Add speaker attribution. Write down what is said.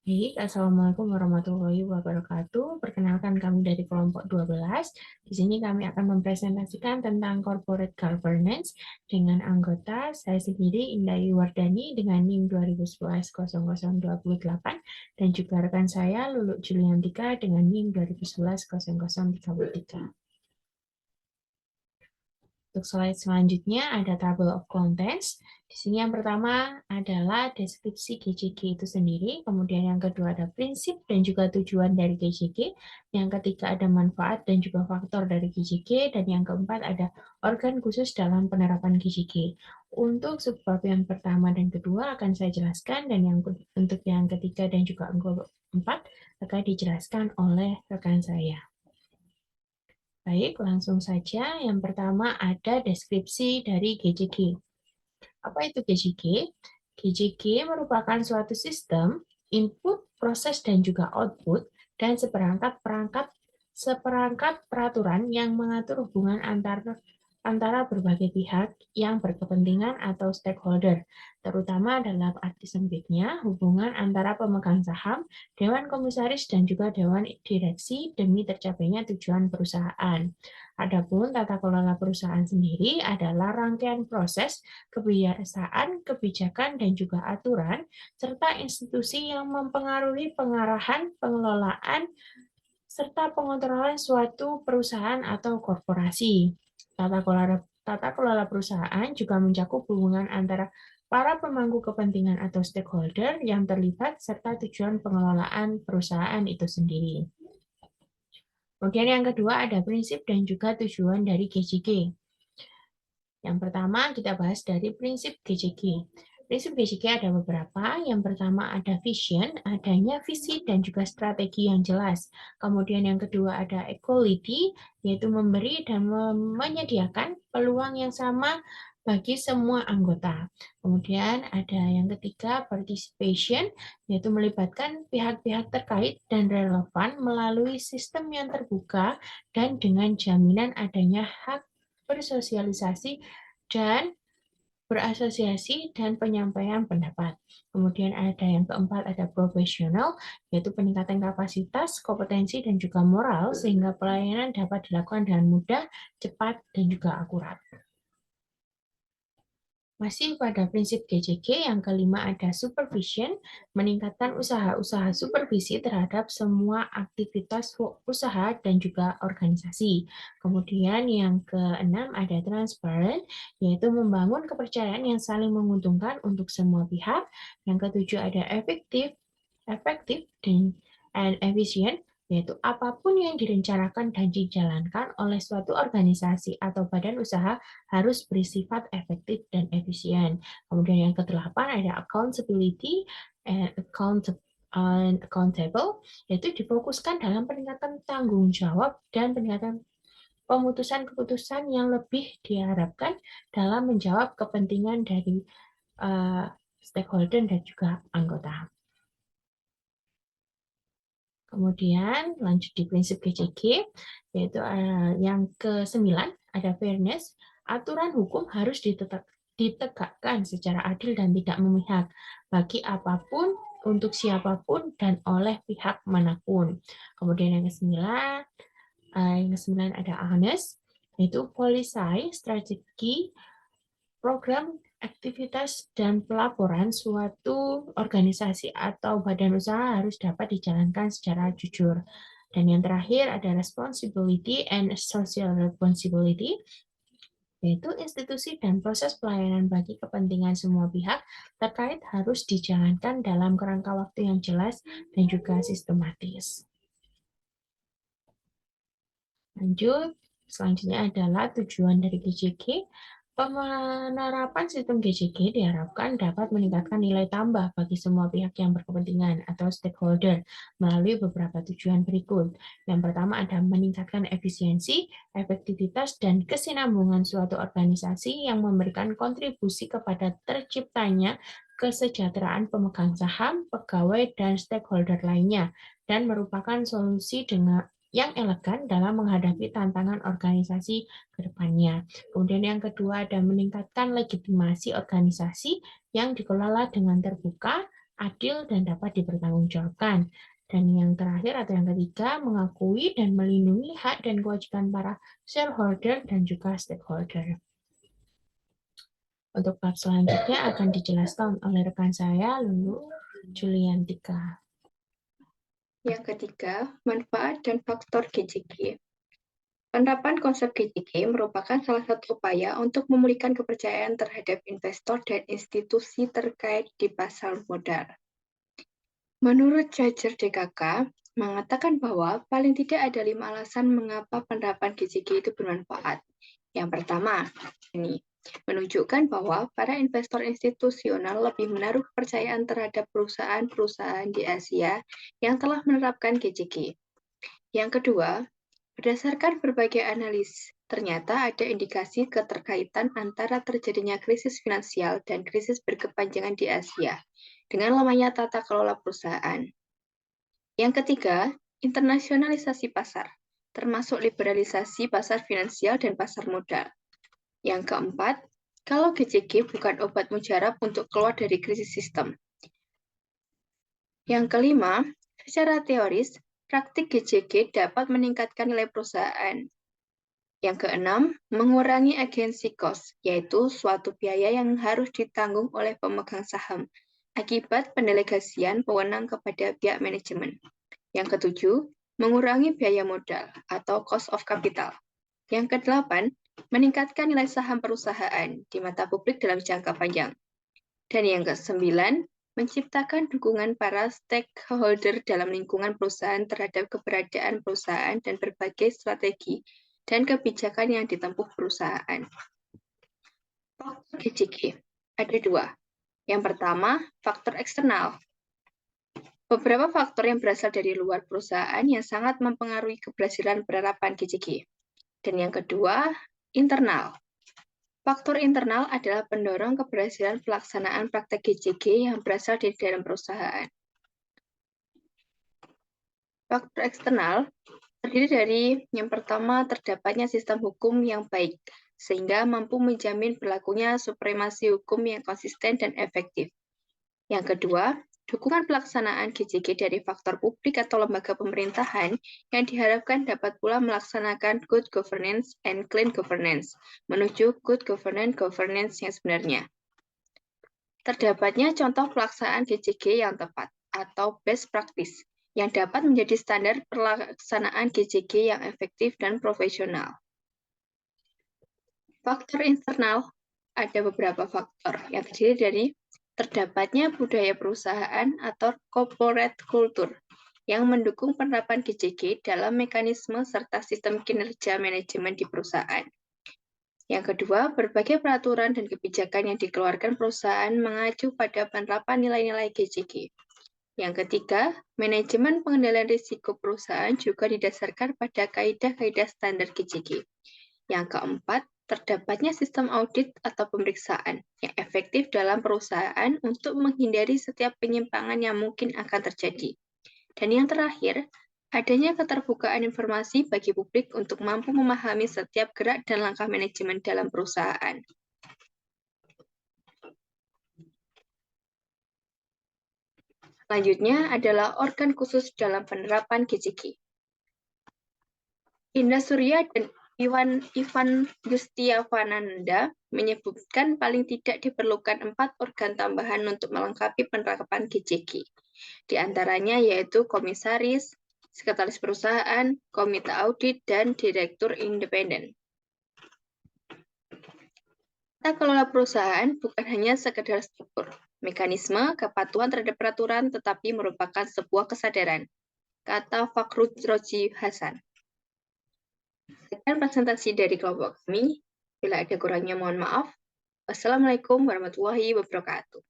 Speaker 1: Baik, Assalamualaikum warahmatullahi wabarakatuh. Perkenalkan kami dari kelompok 12. Di sini kami akan mempresentasikan tentang corporate governance dengan anggota saya sendiri Indah Wardani dengan NIM 2011-0028 dan juga rekan saya Luluk Juliantika dengan NIM 2011-0033. Untuk slide selanjutnya ada table of contents. Di sini yang pertama adalah deskripsi GJG itu sendiri, kemudian yang kedua ada prinsip dan juga tujuan dari GJG, yang ketiga ada manfaat dan juga faktor dari GJG, dan yang keempat ada organ khusus dalam penerapan GJG. Untuk subbab yang pertama dan kedua akan saya jelaskan, dan untuk yang ketiga dan juga keempat akan dijelaskan oleh rekan saya. Baik, langsung saja. Yang pertama ada deskripsi dari GJG. Apa itu GJG? GJG merupakan suatu sistem input, proses, dan juga output, dan seperangkat peraturan yang mengatur hubungan antara berbagai pihak yang berkepentingan atau stakeholder, terutama dalam arti sempitnya hubungan antara pemegang saham, dewan komisaris, dan juga dewan direksi demi tercapainya tujuan perusahaan. Adapun tata kelola perusahaan sendiri adalah rangkaian proses, kebiasaan, kebijakan, dan juga aturan, serta institusi yang mempengaruhi pengarahan, pengelolaan, serta pengontrolan suatu perusahaan atau korporasi. Tata kelola perusahaan juga mencakup hubungan antara para pemangku kepentingan atau stakeholder yang terlibat serta tujuan pengelolaan perusahaan itu sendiri. Kemudian yang kedua ada prinsip dan juga tujuan dari GJG. Yang pertama kita bahas dari prinsip GJG. Prinsip GJG ada beberapa. Yang pertama ada vision, adanya visi dan juga strategi yang jelas. Kemudian yang kedua ada equality, yaitu memberi dan menyediakan peluang yang sama bagi semua anggota. Kemudian ada yang ketiga participation, yaitu melibatkan pihak-pihak terkait dan relevan melalui sistem yang terbuka dan dengan jaminan adanya hak bersosialisasi dan berasosiasi dan penyampaian pendapat. Kemudian ada yang keempat, ada profesional, yaitu peningkatan kapasitas, kompetensi, dan juga moral, sehingga pelayanan dapat dilakukan dengan mudah, cepat, dan juga akurat. Masih pada prinsip GJG, yang kelima ada supervision, meningkatkan usaha-usaha supervisi terhadap semua aktivitas usaha dan juga organisasi. Kemudian yang keenam ada transparent, yaitu membangun kepercayaan yang saling menguntungkan untuk semua pihak. Yang ketujuh ada efektif dan efisien, yaitu apapun yang direncanakan dan dijalankan oleh suatu organisasi atau badan usaha harus bersifat efektif dan efisien. Kemudian yang kedelapan ada accountability and accountable, yaitu difokuskan dalam peningkatan tanggung jawab dan peningkatan pemutusan keputusan yang lebih diharapkan dalam menjawab kepentingan dari stakeholder dan juga anggota. Kemudian lanjut di prinsip GJG, yaitu yang ke-9 ada fairness. Aturan hukum harus ditegakkan secara adil dan tidak memihak bagi apapun, untuk siapapun, dan oleh pihak manapun. Kemudian yang ke-9 ada honest, yaitu policy, strategi, program, aktivitas, dan pelaporan suatu organisasi atau badan usaha harus dapat dijalankan secara jujur. Dan yang terakhir ada responsibility and social responsibility, yaitu institusi dan proses pelayanan bagi kepentingan semua pihak terkait harus dijalankan dalam kerangka waktu yang jelas dan juga sistematis. Lanjut, selanjutnya adalah tujuan dari GJG. Penerapan sistem GJG diharapkan dapat meningkatkan nilai tambah bagi semua pihak yang berkepentingan atau stakeholder melalui beberapa tujuan berikut. Yang pertama ada meningkatkan efisiensi, efektivitas, dan kesinambungan suatu organisasi yang memberikan kontribusi kepada terciptanya kesejahteraan pemegang saham, pegawai, dan stakeholder lainnya, dan merupakan solusi yang elegan dalam menghadapi tantangan organisasi ke depannya. Kemudian yang kedua ada meningkatkan legitimasi organisasi yang dikelola dengan terbuka, adil, dan dapat dipertanggungjawabkan. Dan yang terakhir atau yang ketiga, mengakui dan melindungi hak dan kewajiban para shareholder dan juga stakeholder. Untuk bab selanjutnya akan dijelaskan oleh rekan saya, Lulu Juliantika.
Speaker 2: Yang ketiga, manfaat dan faktor GJG. Penerapan konsep GJG merupakan salah satu upaya untuk memulihkan kepercayaan terhadap investor dan institusi terkait di pasar modal. Menurut Charger DKK, mengatakan bahwa paling tidak ada 5 alasan mengapa penerapan GJG itu bermanfaat. Yang pertama, ini menunjukkan bahwa para investor institusional lebih menaruh kepercayaan terhadap perusahaan-perusahaan di Asia yang telah menerapkan GJG. Yang kedua, berdasarkan berbagai analis, ternyata ada indikasi keterkaitan antara terjadinya krisis finansial dan krisis berkepanjangan di Asia dengan lemahnya tata kelola perusahaan. Yang ketiga, internasionalisasi pasar, termasuk liberalisasi pasar finansial dan pasar modal. Yang keempat, kalau GJG bukan obat mujarab untuk keluar dari krisis sistem. Yang kelima, secara teoris, praktik GJG dapat meningkatkan nilai perusahaan. Yang keenam, mengurangi agency cost, yaitu suatu biaya yang harus ditanggung oleh pemegang saham akibat pendelegasian wewenang kepada pihak manajemen. Yang ketujuh, mengurangi biaya modal atau cost of capital. Yang kedelapan, meningkatkan nilai saham perusahaan di mata publik dalam jangka panjang. Dan yang kesembilan, menciptakan dukungan para stakeholder dalam lingkungan perusahaan terhadap keberadaan perusahaan dan berbagai strategi dan kebijakan yang ditempuh perusahaan. Faktor GJG ada dua. Yang pertama, faktor eksternal. Beberapa faktor yang berasal dari luar perusahaan yang sangat mempengaruhi keberhasilan penerapan GJG. Dan yang kedua, internal. Faktor internal adalah pendorong keberhasilan pelaksanaan praktek GJG yang berasal dari dalam perusahaan. Faktor eksternal terdiri dari yang pertama, terdapatnya sistem hukum yang baik, sehingga mampu menjamin berlakunya supremasi hukum yang konsisten dan efektif. Yang kedua, dukungan pelaksanaan GJG dari faktor publik atau lembaga pemerintahan yang diharapkan dapat pula melaksanakan good governance and clean governance, menuju good governance yang sebenarnya. Terdapatnya contoh pelaksanaan GJG yang tepat, atau best practice, yang dapat menjadi standar pelaksanaan GJG yang efektif dan profesional. Faktor internal, ada beberapa faktor yang terdiri dari terdapatnya budaya perusahaan atau corporate culture yang mendukung penerapan GJG dalam mekanisme serta sistem kinerja manajemen di perusahaan. Yang kedua, berbagai peraturan dan kebijakan yang dikeluarkan perusahaan mengacu pada penerapan nilai-nilai GJG. Yang ketiga, manajemen pengendalian risiko perusahaan juga didasarkan pada kaidah-kaidah standar GJG. Yang keempat, terdapatnya sistem audit atau pemeriksaan yang efektif dalam perusahaan untuk menghindari setiap penyimpangan yang mungkin akan terjadi. Dan yang terakhir, adanya keterbukaan informasi bagi publik untuk mampu memahami setiap gerak dan langkah manajemen dalam perusahaan. Selanjutnya adalah organ khusus dalam penerapan GJG. Indah Surya dan Ivan Yustiavananda menyebutkan paling tidak diperlukan 4 organ tambahan untuk melengkapi penerapan GJG. Di antaranya yaitu komisaris, sekretaris perusahaan, komite audit, dan direktur independen. Tata kelola perusahaan bukan hanya sekedar struktur, mekanisme, kepatuhan terhadap peraturan, tetapi merupakan sebuah kesadaran, kata Fakhrud Roji Hasan. Sekian presentasi dari kelompok kami. Bila ada kurangnya mohon maaf. Wassalamualaikum warahmatullahi wabarakatuh.